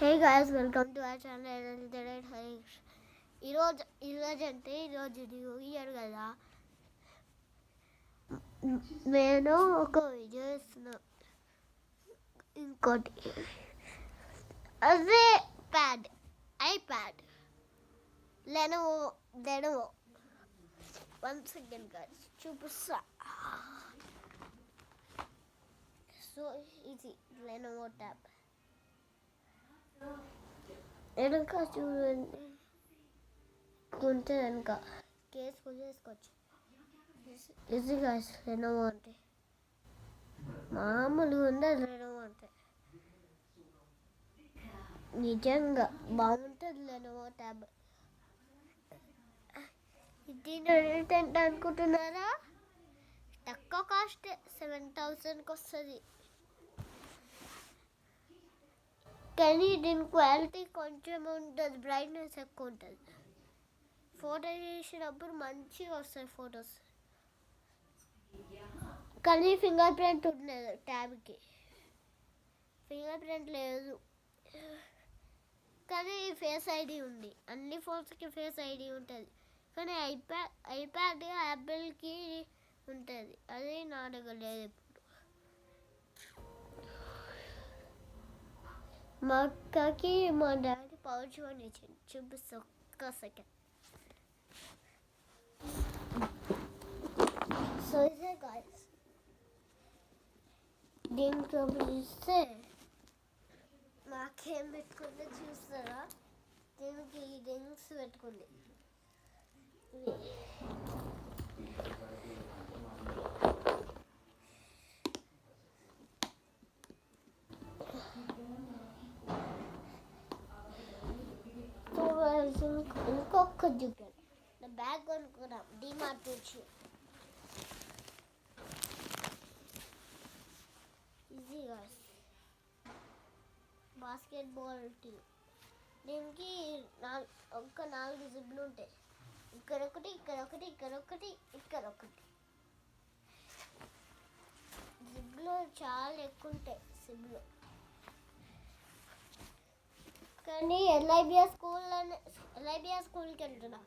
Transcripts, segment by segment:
Hey guys, welcome to our channel Internet Hikes. ఈరోజు new year కదా, నేను ఒక వీడియో ఇస్తున్నా. ఇంకోటి అదే ఐప్యాడ్ లెనోవో. 1 second guys, చూపిస్తా. సో ఇది లెనోవో ట్యాబ్. వెనక చూడండి, కొంటే వెనక కేసు చేసుకోవచ్చు. ఇది గాయస్ లెనోవో అంటే మామూలుగా ఉండదు. లెనోవో అంటే నిజంగా బాగుంటుంది లెనోవో ట్యాబ్. ఇది ఎంత అనుకుంటున్నారా? తక్కువ కాస్ట్ 7,000కి వస్తుంది. కానీ దీని క్వాలిటీ కొంచెం ఉంటుంది, బ్రైట్నెస్ ఎక్కువ ఉంటుంది. ఫోటో చేసినప్పుడు మంచిగా వస్తాయి ఫొటోస్. కానీ ఫింగర్ ప్రింట్ ఉండదు ట్యాబ్కి, ఫింగర్ ప్రింట్ లేదు. కానీ ఫేస్ ఐడి ఉంది, అన్ని ఫోన్స్కి ఫేస్ ఐడి ఉంటుంది. కానీ ఐప్యాడ్ యాపిల్కి ఉంటుంది, అది నా దగ్గర లేదు ఇప్పుడు. మా అక్కకి మా డాడీ పౌచ్ కొని ఇచ్చింది, చూపిస్తా ఒక్క సెకండ్. సో ఇదే గాయస్, దీంట్లో చూస్తే నాకేం పెట్టుకుంటే చూస్తారా? దీనికి రింగ్స్ పెట్టుకుంది. ఇంకొక చూపాను, నా బ్యాగ్ కొనుక్కున్నాం డిమార్ట్ నుంచి. Easy guys, basketball team. దీనికి 4 జిప్లు ఉంటాయి. ఇక్కడొకటి, ఇక్కడొకటి, ఇక్కడొకటి, ఇక్కడొకటి. జిప్లు చాలా ఎక్కువ ఉంటాయి జిప్లు. కానీ ఎల్ఐబిఆర్ స్కూల్కి వెళ్తున్నా.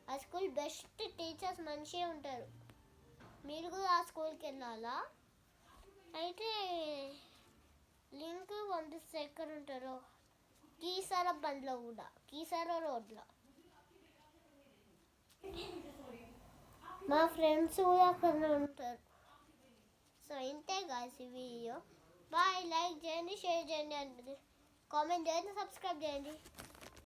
ఆ స్కూల్ బెస్ట్ టీచర్స్ మంచిగా ఉంటారు. మీరు కూడా ఆ స్కూల్కి వెళ్ళాలా? అయితే లింక్ పంపిస్తే ఎక్కడ ఉంటారో, కీసర బండ్లో కూడా, కీసర రోడ్లో. మా ఫ్రెండ్స్ కూడా అక్కడ ఉంటారు. సో ఇంతే గాయ్స్ ఈ వీడియో. బాయ్. లైక్ చేయండి, షేర్ చేయండి, కామెంట్ చేయండి, సబ్స్క్రైబ్ చేయండి.